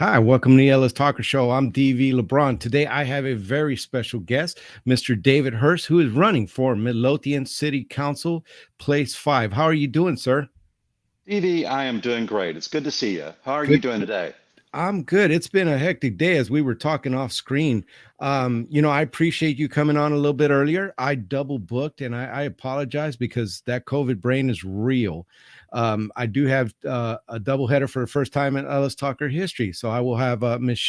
Hi, welcome to the Ellis Talker Show. I'm DV LeBron. Today I have a very special guest, Mr. David Hurst, who is running for Midlothian City Council, Place 5. How are you doing, sir? Evie, I am doing great. It's good to see you. How are you Good. doing today? I'm good. It's been a hectic day as we were talking off screen. I appreciate you coming on a little bit earlier. I double booked and I apologize because that COVID brain is real. I do have a double header for the first time in Ellis Talker history. So I will have Miss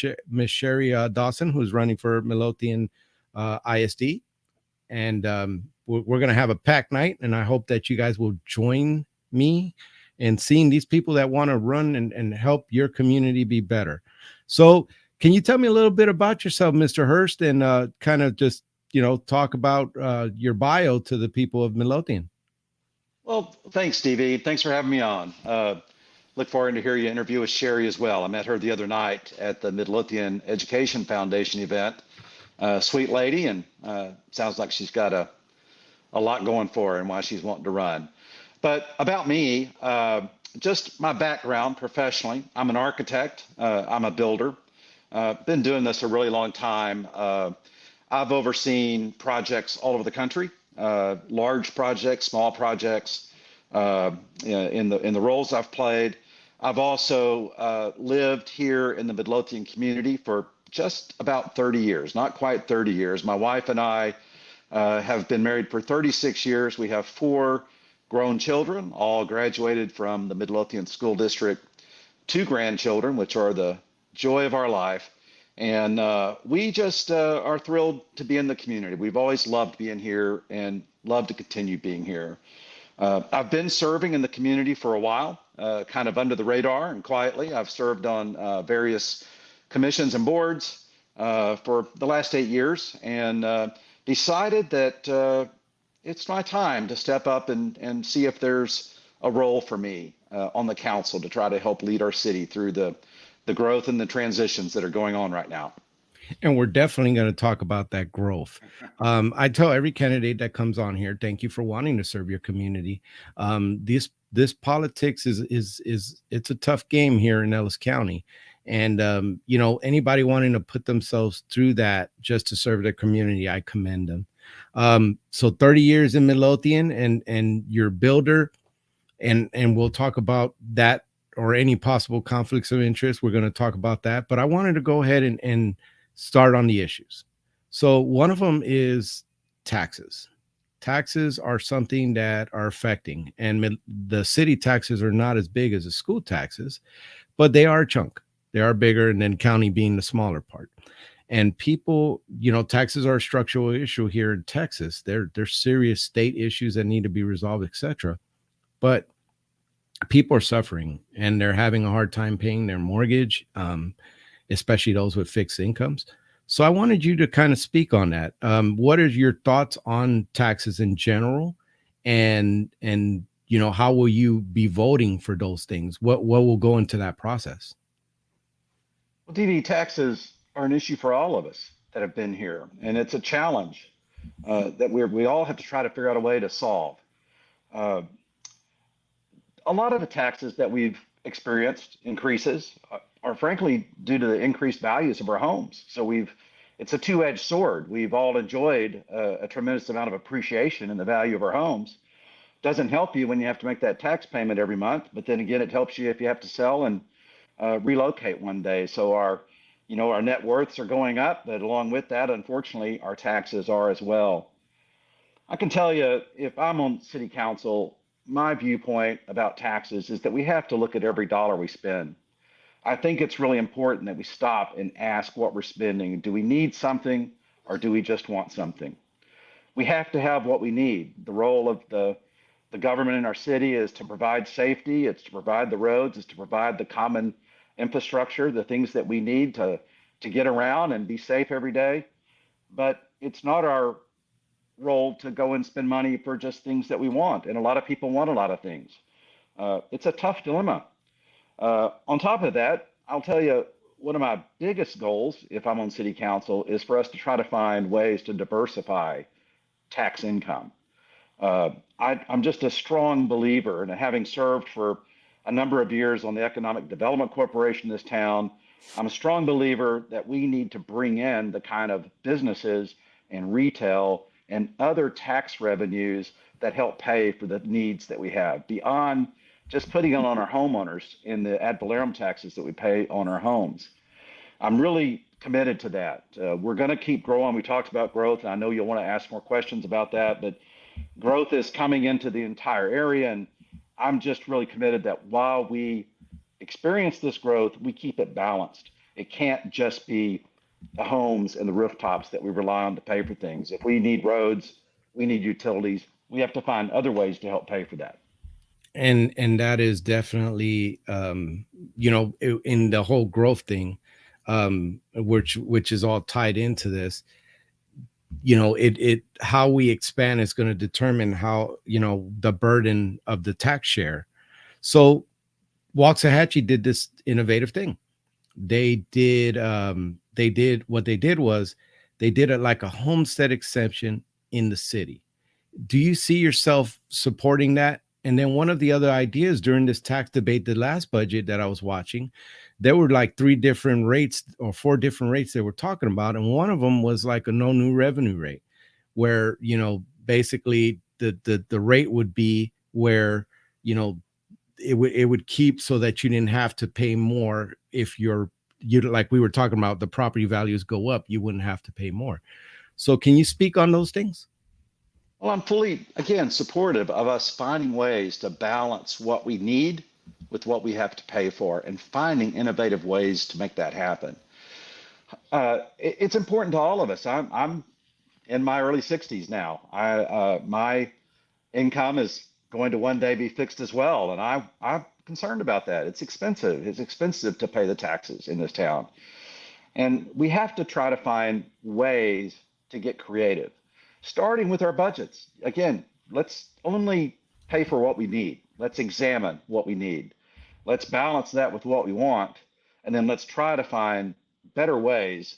Sherry Dawson, who's running for Midlothian ISD. And we're going to have a pack night. And I hope that you guys will join me in seeing these people that want to run and help your community be better. So, can you tell me a little bit about yourself, Mr. Hurst, and kind of just, talk about your bio to the people of Midlothian? Well, thanks, Stevie. Thanks for having me on. Look forward to hear you interview with Sherry as well. I met her the other night at the Midlothian Education Foundation event. Sweet lady, and sounds like she's got a lot going for her and why she's wanting to run. But about me, just my background professionally, I'm an architect, I'm a builder. Been doing this a really long time. I've overseen projects all over the country, large projects, small projects. In the roles I've played, I've also lived here in the Midlothian community for just about 30 years, not quite 30 years. My wife and I have been married for 36 years. We have four grown children, all graduated from the Midlothian School District, two grandchildren, which are the joy of our life. And we just are thrilled to be in the community. We've always loved being here and love to continue being here. I've been serving in the community for a while, kind of under the radar and quietly. I've served on various commissions and boards for the last 8 years and decided that it's my time to step up and see if there's a role for me on the council to try to help lead our city through the growth and the transitions that are going on right now. And we're definitely going to talk about that growth. I tell every candidate that comes on here, thank you for wanting to serve your community. This politics is it's a tough game here in Ellis County, and anybody wanting to put themselves through that just to serve their community, I commend them. So 30 years in Midlothian, and your builder, and we'll talk about that or any possible conflicts of interest. We're going to talk about that, but I wanted to go ahead and start on the issues. So one of them is taxes. Taxes are something that are affecting, and the city taxes are not as big as the school taxes, but they are a chunk. They are bigger, and then county being the smaller part. And people, taxes are a structural issue here in Texas. They're serious state issues that need to be resolved, etc. But people are suffering and they're having a hard time paying their mortgage, especially those with fixed incomes. So I wanted you to kind of speak on that. What are your thoughts on taxes in general, and how will you be voting for those things? What will go into that process? Well, DD, taxes are an issue for all of us that have been here, and it's a challenge that we all have to try to figure out a way to solve. Uh, a lot of the taxes that we've experienced increases are frankly due to the increased values of our homes. So it's a two-edged sword. We've all enjoyed a tremendous amount of appreciation in the value of our homes. Doesn't help you when you have to make that tax payment every month, but then again, it helps you if you have to sell and relocate one day. So our net worths are going up, but along with that, unfortunately, our taxes are as well. I can tell you, if I'm on city council, my viewpoint about taxes is that we have to look at every dollar we spend. I think it's really important that we stop and ask what we're spending. Do we need something or do we just want something? We have to have what we need. The role of the government in our city is to provide safety, it's to provide the roads, it's to provide the common infrastructure, the things that we need to get around and be safe every day. But it's not our role to go and spend money for just things that we want. And a lot of people want a lot of things. It's a tough dilemma. On top of that, I'll tell you, one of my biggest goals, if I'm on city council, is for us to try to find ways to diversify tax income. I'm just a strong believer, and having served for a number of years on the Economic Development Corporation in this town. I'm a strong believer that we need to bring in the kind of businesses and retail and other tax revenues that help pay for the needs that we have beyond just putting it on our homeowners in the ad valorem taxes that we pay on our homes. I'm really committed to that. We're going to keep growing. We talked about growth, and I know you'll want to ask more questions about that, but growth is coming into the entire area, and I'm just really committed that while we experience this growth, we keep it balanced. It can't just be the homes and the rooftops that we rely on to pay for things. If we need roads, we need utilities, we have to find other ways to help pay for that. And that is definitely in the whole growth thing, which is all tied into this. It how we expand is going to determine how the burden of the tax share. So Waxahachie did this innovative thing. They did what they did was they did it like a homestead exemption in the city. Do you see yourself supporting that? And then one of the other ideas during this tax debate, the last budget that I was watching, there were like three different rates or four different rates they were talking about. And one of them was like a no new revenue rate, where, basically the rate would be where, it would keep so that you didn't have to pay more if you like we were talking about, the property values go up, you wouldn't have to pay more. So can you speak on those things? Well, I'm fully, again, supportive of us finding ways to balance what we need with what we have to pay for and finding innovative ways to make that happen. It's important to all of us. I'm in my early 60s now. My income is going to one day be fixed as well, and I'm concerned about that. It's expensive. It's expensive to pay the taxes in this town, and we have to try to find ways to get creative, starting with our budgets. Again, let's only pay for what we need. Let's examine what we need. Let's balance that with what we want, and then let's try to find better ways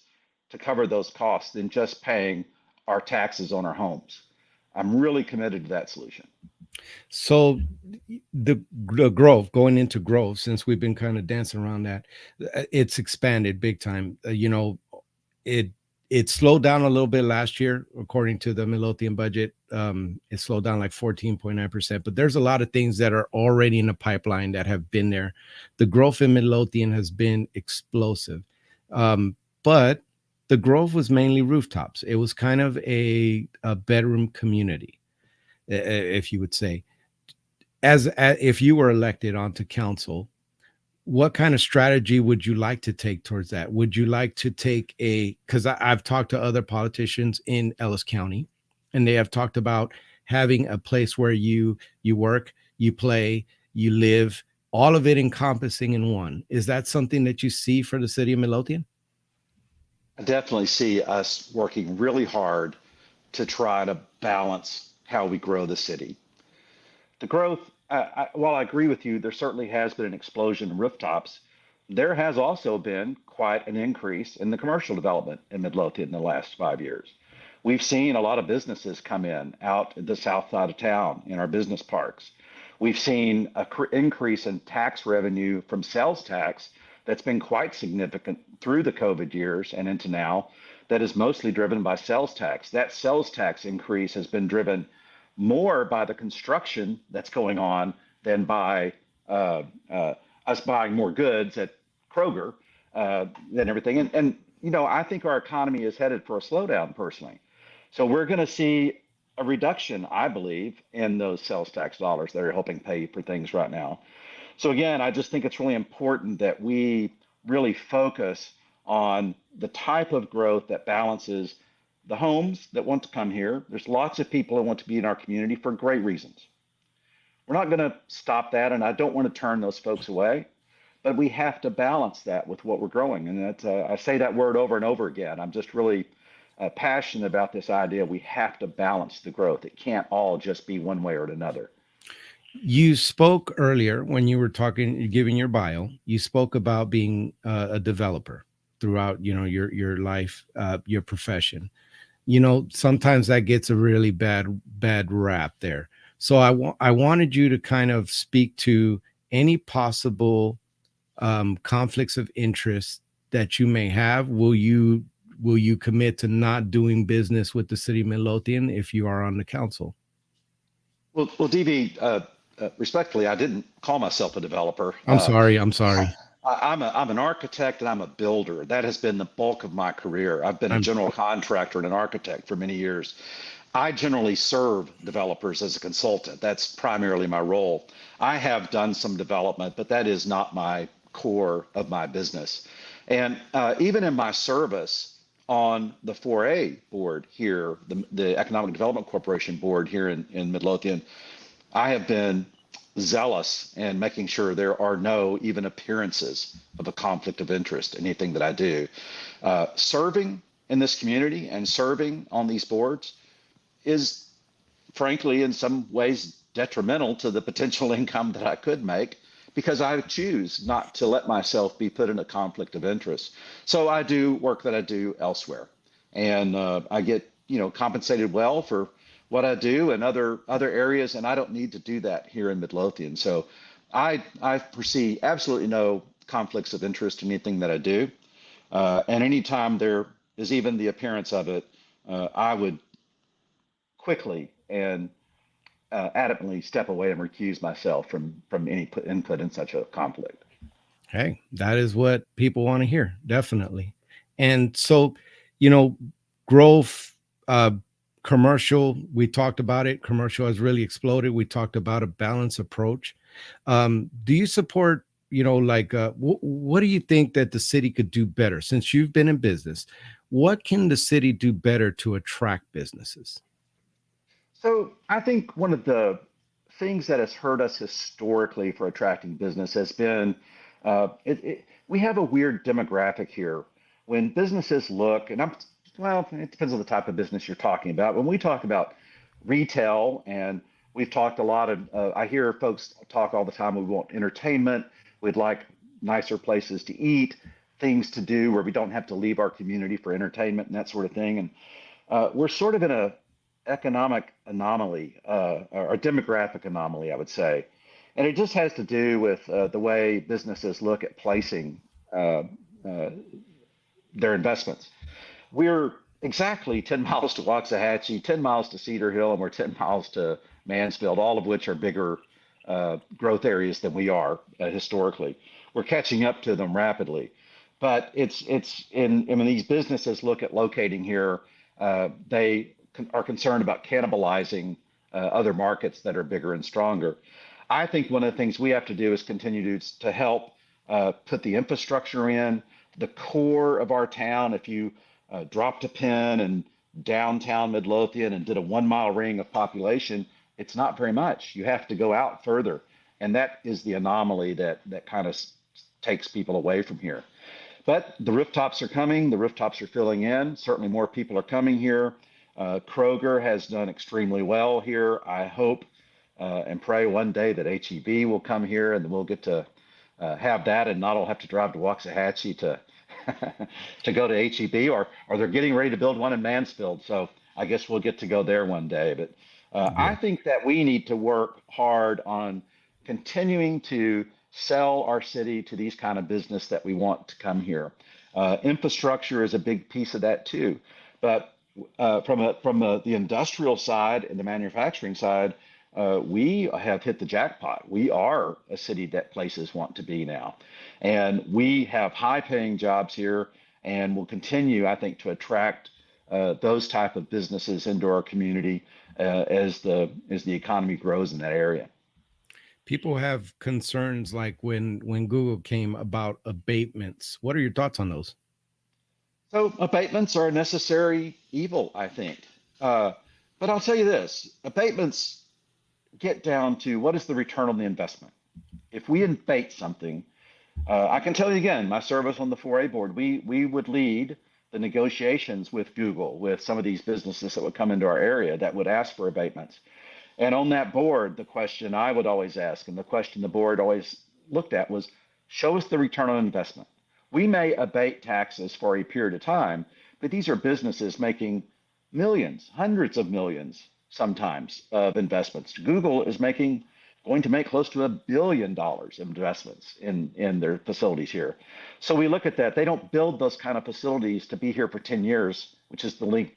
to cover those costs than just paying our taxes on our homes. I'm really committed to that solution. So the growth, going into growth, since we've been kind of dancing around that, it's expanded big time. It it slowed down a little bit last year, according to the Midlothian budget. It slowed down like 14.9%, but there's a lot of things that are already in the pipeline that have been there. The growth in Midlothian has been explosive. But the growth was mainly rooftops. It was kind of a bedroom community, if you would say. As if you were elected onto council, what kind of strategy would you like to take towards that? Would you like to take because I've talked to other politicians in Ellis County, and they have talked about having a place where you work, you play, you live, all of it encompassing in one. Is that something that you see for the city of Midlothian? I definitely see us working really hard to try to balance how we grow the city. The growth, while I agree with you, there certainly has been an explosion in rooftops. There has also been quite an increase in the commercial development in Midlothian in the last 5 years. We've seen a lot of businesses come in out the south side of town in our business parks. We've seen an increase in tax revenue from sales tax that's been quite significant through the COVID years and into now, that is mostly driven by sales tax. That sales tax increase has been driven more by the construction that's going on than by us buying more goods at Kroger than everything. And you know, I think our economy is headed for a slowdown personally. So we're going to see a reduction, I believe, in those sales tax dollars that are helping pay for things right now. So again, I just think it's really important that we really focus on the type of growth that balances the homes that want to come here. There's lots of people that want to be in our community for great reasons. We're not going to stop that, and I don't want to turn those folks away, but we have to balance that with what we're growing. And that's, I say that word over and over again. I'm just really passionate about this idea. We have to balance the growth. It can't all just be one way or another. You spoke earlier when you were talking, giving your bio. You spoke about being a developer throughout, your life, your profession. Sometimes that gets a really bad rap there. So I wanted you to kind of speak to any possible conflicts of interest that you may have? Will you commit to not doing business with the city of Midlothian if you are on the council? Well, DV, respectfully, I didn't call myself a developer. I'm sorry. I'm sorry. I'm an architect and I'm a builder. That has been the bulk of my career. I've been a I'm general contractor and an architect for many years. I generally serve developers as a consultant. That's primarily my role. I have done some development, but that is not my core of my business. And even in my service on the 4A board here, the Economic Development Corporation board here in Midlothian, I have been zealous in making sure there are no even appearances of a conflict of interest in anything that I do. Serving in this community and serving on these boards is frankly in some ways detrimental to the potential income that I could make because I choose not to let myself be put in a conflict of interest. So I do work that I do elsewhere, and I get compensated well for what I do in other areas, and I don't need to do that here in Midlothian. So I foresee absolutely no conflicts of interest in anything that I do, and anytime there is even the appearance of it, I would quickly and adamantly step away and recuse myself from any input in such a conflict. Hey, that is what people want to hear, definitely. And so, you know, growth, uh, commercial, we talked about it. Commercial has really exploded. We talked about a balanced approach. Do you support, like, what do you think that the city could do better since you've been in business? What can the city do better to attract businesses? So I think one of the things that has hurt us historically for attracting business has been we have a weird demographic here. When businesses look, and well, it depends on the type of business you're talking about. When we talk about retail, and we've talked a lot of, I hear folks talk all the time, we want entertainment, we'd like nicer places to eat, things to do where we don't have to leave our community for entertainment and that sort of thing. And we're sort of in a economic anomaly, or a demographic anomaly, I would say. And it just has to do with the way businesses look at placing uh, their investments. We're exactly 10 miles to Waxahachie, 10 miles to Cedar Hill, and we're 10 miles to Mansfield, all of which are bigger growth areas than we are historically. We're catching up to them rapidly. But when these businesses look at locating here, they are concerned about cannibalizing other markets that are bigger and stronger. I think one of the things we have to do is continue to help put the infrastructure in the core of our town. If you dropped a pin in downtown Midlothian and did a 1 mile ring of population, it's not very much. You have to go out further. And that is the anomaly that kind of takes people away from here. But the rooftops are coming, the rooftops are filling in. Certainly more people are coming here. Kroger has done extremely well here. I hope and pray one day that HEB will come here and we'll get to have that and not all have to drive to Waxahachie to to go to HEB, or they're getting ready to build one in Mansfield. So I guess we'll get to go there one day. But Yeah. I think that we need to work hard on continuing to sell our city to these kind of business that we want to come here. Infrastructure is a big piece of that too. But the industrial side and the manufacturing side, we have hit the jackpot. We are a city that places want to be now, and we have high-paying jobs here, and will continue, I think, to attract those type of businesses into our community as the economy grows in that area. People have concerns like when Google came about abatements. What are your thoughts on those? So abatements are a necessary evil, I think. Uh, but I'll tell you this: abatements get down to what is the return on the investment. If we abate something, I can tell you again, my service on the 4A board, we would lead the negotiations with Google, with some of these businesses that would come into our area that would ask for abatements. And on that board, the question I would always ask, and the question the board always looked at was, show us the return on investment. We may abate taxes for a period of time, but these are businesses making millions, hundreds of millions sometimes of investments. Google is making going to make close to $1 billion in investments in their facilities here. So we look at that. They don't build those kind of facilities to be here for 10 years, which is the length,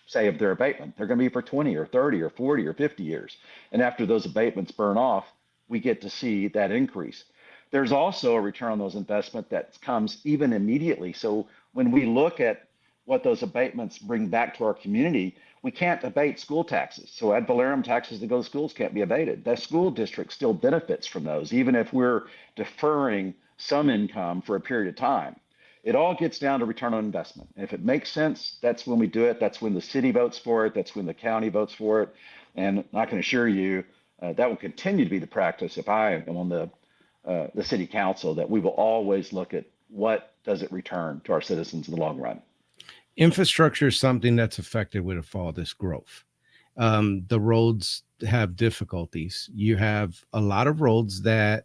say, of their abatement. They're going to be for 20 or 30 or 40 or 50 years. And after those abatements burn off, we get to see that increase. There's also a return on those investment that comes even immediately. So when we look at what those abatements bring back to our community, we can't abate school taxes. So ad valorem taxes that go to schools can't be abated. The school district still benefits from those, even if we're deferring some income for a period of time. It all gets down to return on investment. And if it makes sense, that's when we do it. That's when the city votes for it. That's when the county votes for it. And I can assure you that will continue to be the practice if I am on the city council, that we will always look at what does it return to our citizens in the long run. Infrastructure is something that's affected with all this growth. The roads have difficulties. You have a lot of roads that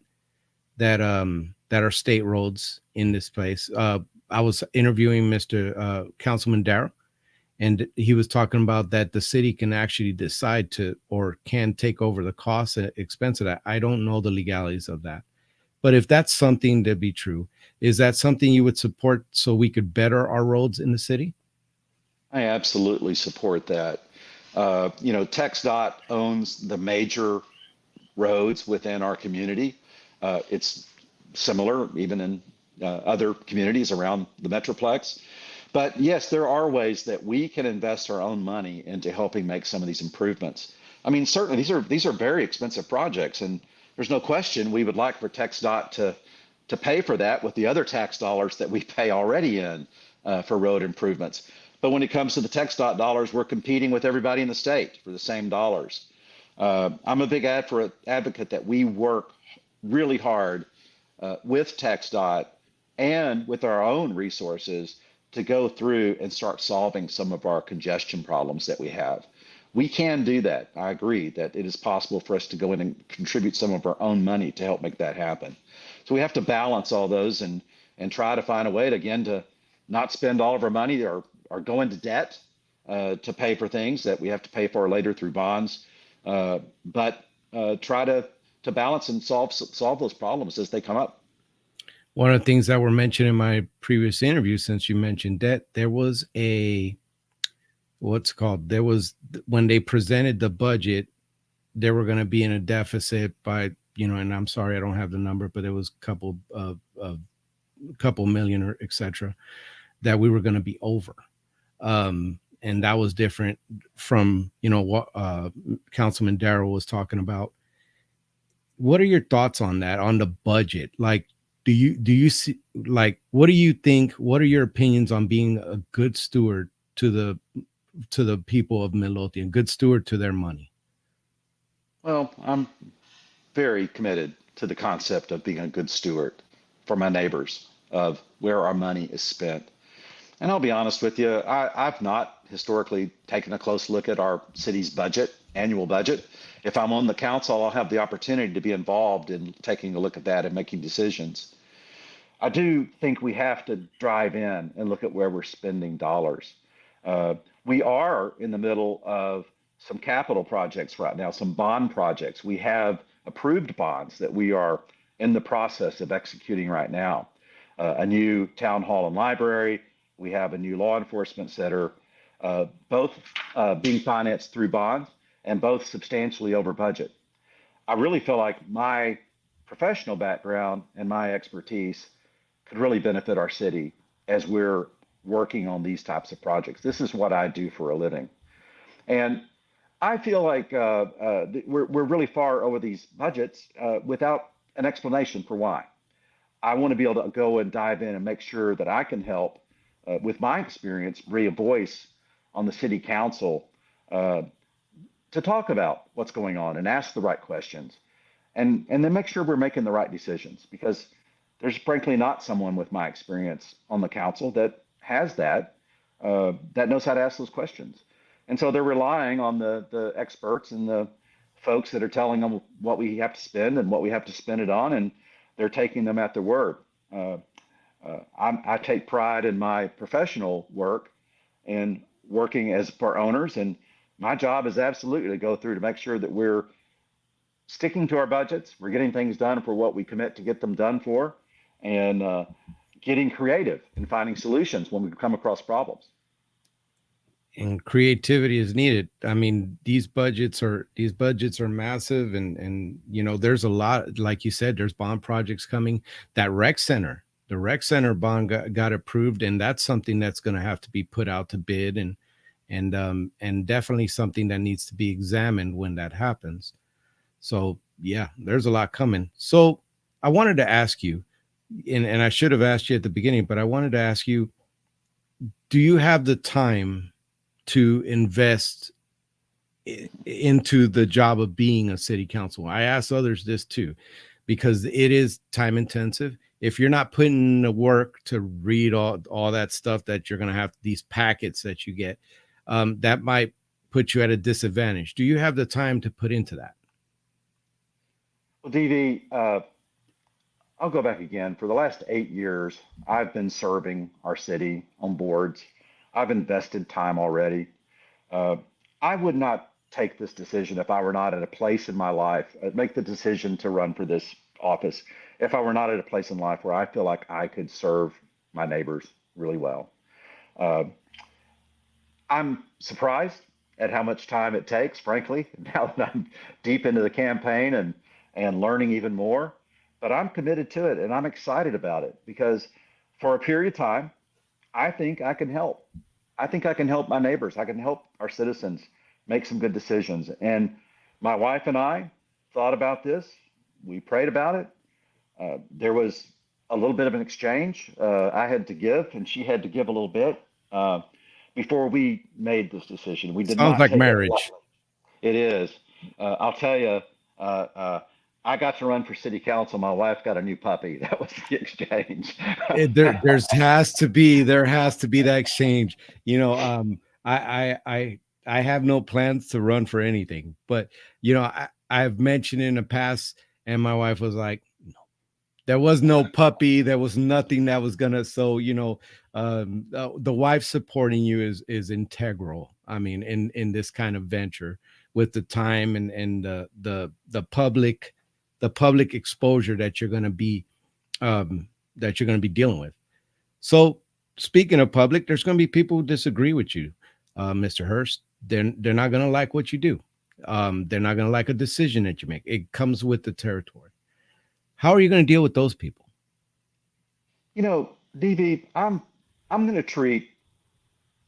are state roads in this place. I was interviewing Mr. Councilman Darrow, and he was talking about that the city can actually decide to or can take over the cost and expense of that. I don't know the legalities of that. But if that's something to be true, is that something you would support so we could better our roads in the city? I absolutely support that. TxDOT owns the major roads within our community. It's similar even in other communities around the Metroplex. But yes, there are ways that we can invest our own money into helping make some of these improvements. I mean, certainly these are very expensive projects, and there's no question we would like for TxDOT to pay for that with the other tax dollars that we pay already in for road improvements. But when it comes to the TxDOT dollars, we're competing with everybody in the state for the same dollars. I'm a big advocate that we work really hard with TxDOT and with our own resources to go through and start solving some of our congestion problems that we have. We can do that. I agree that it is possible for us to go in and contribute some of our own money to help make that happen. So we have to balance all those and try to find a way to, again, to not spend all of our money or go into debt to pay for things that we have to pay for later through bonds, but try to balance and solve those problems as they come up. One of the things that were mentioned in my previous interview, since you mentioned debt, there was when they presented the budget, they were going to be in a deficit by, and I'm sorry, I don't have the number, but it was a couple million or et cetera, that we were going to be over. And that was different from, what Councilman Darrow was talking about. What are your thoughts on that, on the budget? Like, do you see, like, what do you think? What are your opinions on being a good steward to the people of Midlothian, good steward to their money? Well, I'm very committed to the concept of being a good steward for my neighbors of where our money is spent. And I'll be honest with you, I've not historically taken a close look at our city's budget, annual budget. If I'm on the council, I'll have the opportunity to be involved in taking a look at that and making decisions. I do think we have to drive in and look at where we're spending dollars. We are in the middle of some capital projects right now, some bond projects. We have approved bonds that we are in the process of executing right now. A new town hall and library. We have a new law enforcement center, both being financed through bonds and both substantially over budget. I really feel like my professional background and my expertise could really benefit our city as we're working on these types of projects. This is what I do for a living. And I feel like we're really far over these budgets without an explanation for why. I want to be able to go and dive in and make sure that I can help, with my experience, be a voice on the city council to talk about what's going on and ask the right questions, and then make sure we're making the right decisions, because there's frankly not someone with my experience on the council that has that knows how to ask those questions. And so they're relying on the experts and the folks that are telling them what we have to spend and what we have to spend it on, and they're taking them at their word. I take pride in my professional work and working as for owners, and my job is absolutely to go through to make sure that we're sticking to our budgets. We're getting things done for what we commit to get them done for, and getting creative and finding solutions when we come across problems. And creativity is needed. I mean, these budgets are massive, and there's a lot. Like you said, there's bond projects coming. That rec center, the rec center bond got approved, and that's something that's going to have to be put out to bid, and definitely something that needs to be examined when that happens. So yeah, there's a lot coming. So I wanted to ask you, and I should have asked you at the beginning, but I wanted to ask you, do you have the time to invest into the job of being a city council? I ask others this too, because it is time intensive. If you're not putting in the work to read all that stuff that you're going to have, these packets that you get, that might put you at a disadvantage. Do you have the time to put into that? Well, DV, I'll go back again. For the last 8 years, I've been serving our city on boards. I've invested time already. Uh, I would not take this decision if I were not at a place in my life, make the decision to run for this office, if I were not at a place in life where I feel like I could serve my neighbors really well. Uh, I'm surprised at how much time it takes, frankly, now that I'm deep into the campaign and learning even more. But I'm committed to it and I'm excited about it because for a period of time, I think I can help. I think I can help my neighbors. I can help our citizens make some good decisions. And my wife and I thought about this. We prayed about it. There was a little bit of an exchange. I had to give, and she had to give a little bit before we made this decision. We did Sounds not like take it marriage. lightly. It is. I'll tell you, I got to run for city council. My wife got a new puppy. That was the exchange. There has to be that exchange. I have no plans to run for anything, but I've mentioned in the past, and my wife was like, there was no puppy. There was nothing that was gonna. So the wife supporting you is integral. I mean, in this kind of venture, with the time and the public exposure that you're gonna be dealing with. So speaking of public, there's gonna be people who disagree with you, Mr. Hurst. They're not gonna like what you do. They're not gonna like a decision that you make. It comes with the territory. How are you going to deal with those people? DV, I'm going to treat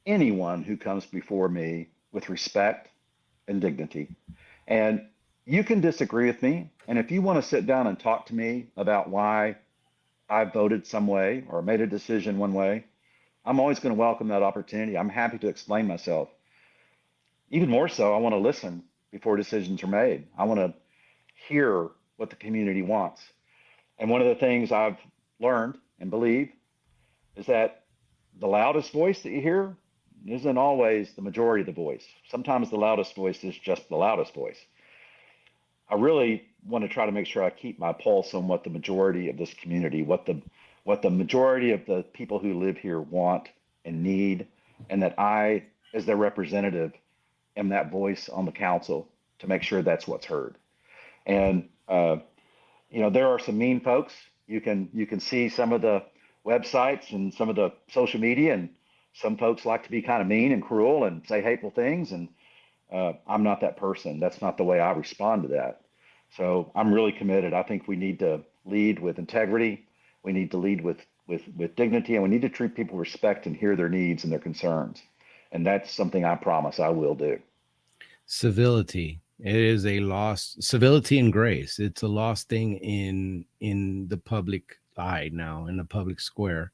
anyone who comes before me with respect and dignity. And you can disagree with me. And if you want to sit down and talk to me about why I voted some way or made a decision one way, I'm always going to welcome that opportunity. I'm happy to explain myself. Even more so, I want to listen before decisions are made. I want to hear what the community wants. And one of the things I've learned and believe is that the loudest voice that you hear isn't always the majority of the voice. Sometimes the loudest voice is just the loudest voice. I really want to try to make sure I keep my pulse on what the majority of this community, what the majority of the people who live here want and need, and that I, as their representative, am that voice on the council to make sure that's what's heard. And there are some mean folks. You can see some of the websites and some of the social media, and some folks like to be kind of mean and cruel and say hateful things. And I'm not that person. That's not the way I respond to that. So I'm really committed. I think we need to lead with integrity. We need to lead with dignity, and we need to treat people with respect and hear their needs and their concerns. And that's something I promise I will do. Civility. It is a lost civility and grace. It's a lost thing in the public eye now, in the public square.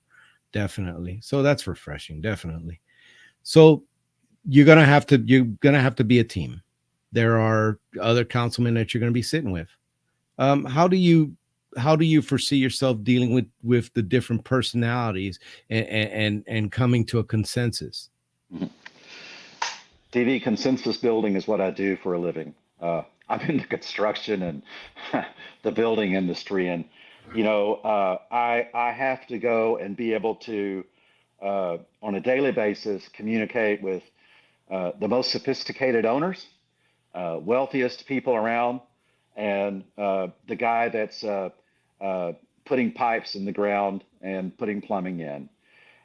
Definitely. So that's refreshing. Definitely. So you're gonna have to be a team. There are other councilmen that you're gonna be sitting with. How do you foresee yourself dealing with the different personalities and coming to a consensus? TV consensus building is what I do for a living. I'm in the construction and the building industry, and I have to go and be able to on a daily basis communicate with the most sophisticated owners, wealthiest people around, and the guy that's putting pipes in the ground and putting plumbing in.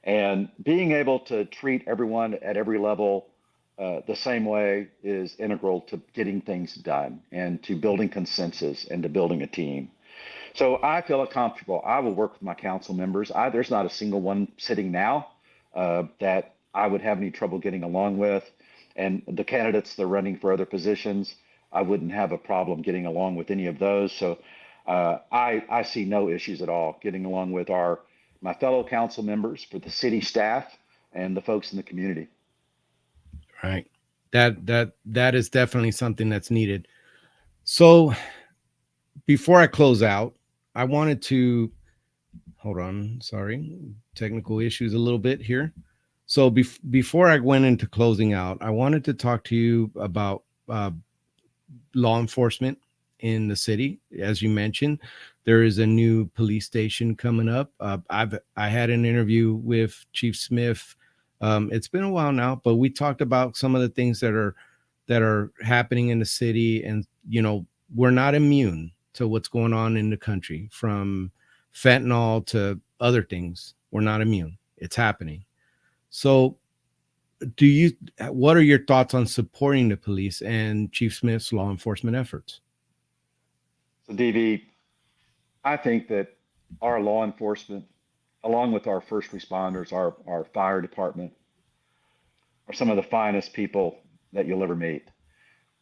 And being able to treat everyone at every level the same way is integral to getting things done and to building consensus and to building a team. So I feel comfortable. I will work with my council members. There's not a single one sitting now that I would have any trouble getting along with. And the candidates that are running for other positions, I wouldn't have a problem getting along with any of those. So I see no issues at all getting along with my fellow council members, for the city staff, and the folks in the community. Right. That is definitely something that's needed. So before I close out, I wanted to hold on. Sorry, technical issues a little bit here. So before I went into closing out, I wanted to talk to you about law enforcement in the city. As you mentioned, there is a new police station coming up. I had an interview with Chief Smith. It's been a while now, but we talked about some of the things that are happening in the city, and we're not immune to what's going on in the country, from fentanyl to other things. We're not immune. It's happening. So what are your thoughts on supporting the police and Chief Smith's law enforcement efforts? So, DV, I think that our law enforcement, along with our first responders, our fire department, are some of the finest people that you'll ever meet.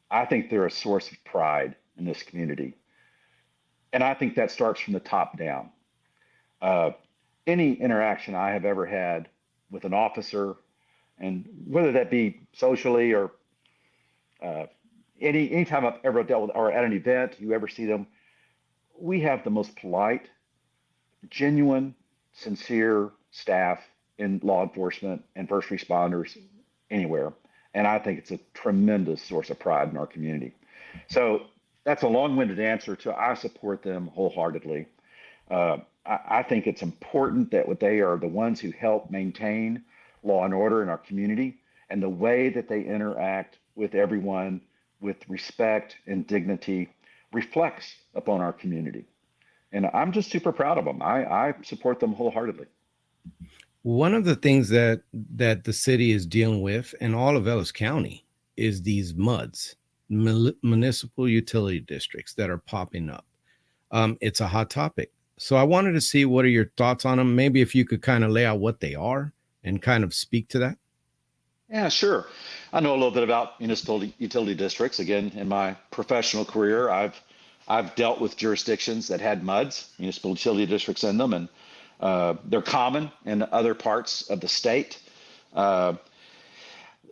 I think they're a source of pride in this community. And I think that starts from the top down. Any interaction I have ever had with an officer, and whether that be socially or anytime I've ever dealt with, or at an event, you ever see them, we have the most polite, genuine, sincere staff in law enforcement and first responders anywhere. And I think it's a tremendous source of pride in our community. So that's a long-winded answer to I support them wholeheartedly. I think it's important that they are the ones who help maintain law and order in our community, and the way that they interact with everyone with respect and dignity reflects upon our community. And I'm just super proud of them. I support them wholeheartedly. One of the things that the city is dealing with, and all of Ellis County, is these MUDs, municipal utility districts, that are popping up. It's a hot topic. So I wanted to see, what are your thoughts on them? Maybe if you could kind of lay out what they are and kind of speak to that. Yeah, sure. I know a little bit about municipal utility districts. Again, in my professional career, I've dealt with jurisdictions that had MUDs, municipal utility districts, in them, and they're common in other parts of the state.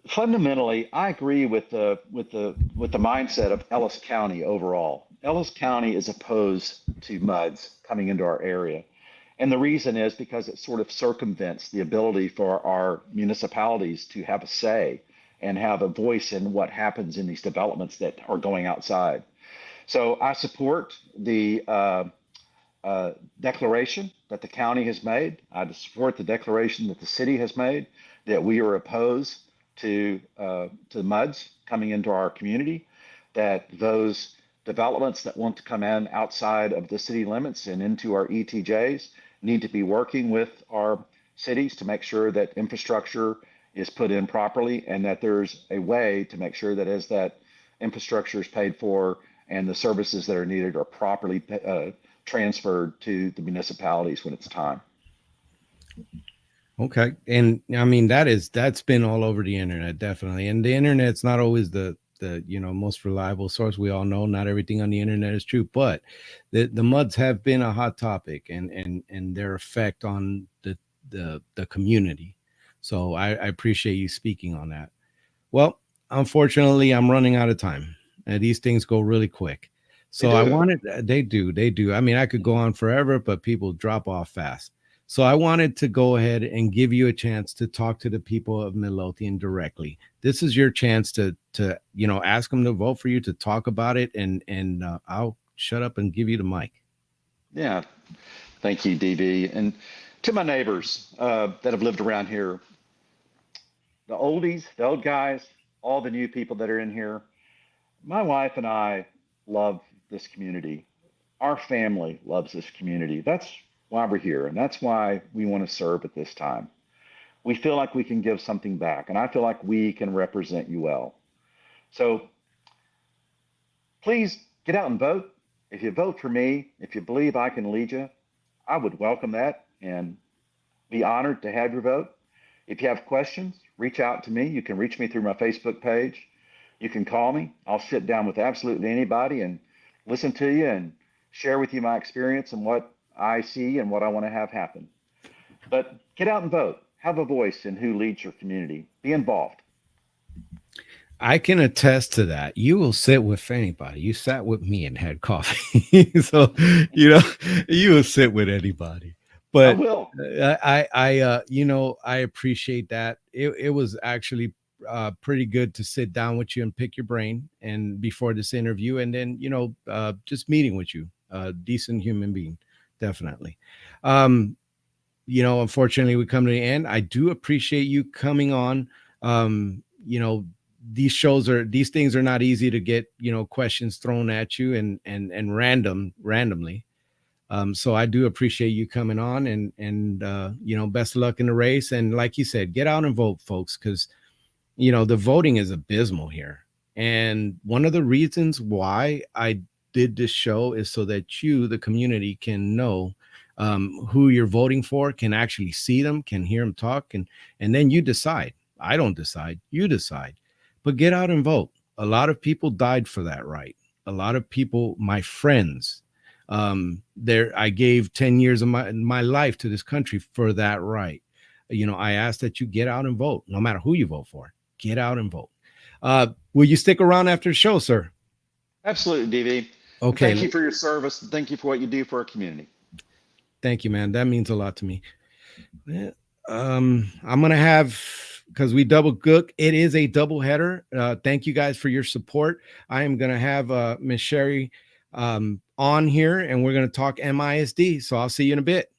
Fundamentally, I agree with the mindset of Ellis County overall. Ellis County is opposed to MUDs coming into our area. And the reason is because it sort of circumvents the ability for our municipalities to have a say and have a voice in what happens in these developments that are going outside. So I support the declaration that the county has made. I support the declaration that the city has made, that we are opposed to MUDs coming into our community, that those developments that want to come in outside of the city limits and into our ETJs need to be working with our cities to make sure that infrastructure is put in properly, and that there's a way to make sure that as that infrastructure is paid for and the services that are needed are properly transferred to the municipalities when it's time. Okay. And I mean, that's been all over the internet, definitely. And the internet's not always the most reliable source. We all know not everything on the internet is true, but the MUDs have been a hot topic, and their effect on the community. So I appreciate you speaking on that. Well, unfortunately, I'm running out of time, and these things go really quick. So they do. I mean, I could go on forever, but people drop off fast. So I wanted to go ahead and give you a chance to talk to the people of Midlothian directly. This is your chance to ask them to vote for you, to talk about it, and I'll shut up and give you the mic. Yeah, thank you, DV. And to my neighbors that have lived around here, the oldies, the old guys, all the new people that are in here, my wife and I love this community. Our family loves this community. That's why we're here, and that's why we want to serve at this time. We feel like we can give something back, and I feel like we can represent you well. So please get out and vote. If you vote for me, if you believe I can lead you, I would welcome that and be honored to have your vote. If you have questions, reach out to me. You can reach me through my Facebook page. You can call me. I'll sit down with absolutely anybody and listen to you and share with you my experience and what I see and what I want to have happen. But get out and vote. Have a voice in who leads your community. Be involved. I can attest to that. You will sit with anybody. You sat with me and had coffee. So, you will sit with anybody. I But will. I appreciate that. It was actually pretty good to sit down with you and pick your brain and before this interview, and then just meeting with you, decent human being, definitely. Unfortunately, we come to the end. I do appreciate you coming on. These things are not easy to get, questions thrown at you and randomly. So I do appreciate you coming on, and best of luck in the race. And like you said, get out and vote, folks, because the voting is abysmal here. And one of the reasons why I did this show is so that you, the community, can know who you're voting for, can actually see them, can hear them talk, and then you decide. I don't decide, you decide. But get out and vote. A lot of people died for that right. A lot of people, my friends, I gave 10 years of my life to this country for that right. I ask that you get out and vote, no matter who you vote for. Get out and vote. Will you stick around after the show, sir? Absolutely, DV. Okay. Thank you for your service. And thank you for what you do for our community. Thank you, man. That means a lot to me. I'm going to have, because we double cook, it is a double header. Thank you guys for your support. I am going to have Miss Sherry on here, and we're going to talk MISD. So I'll see you in a bit.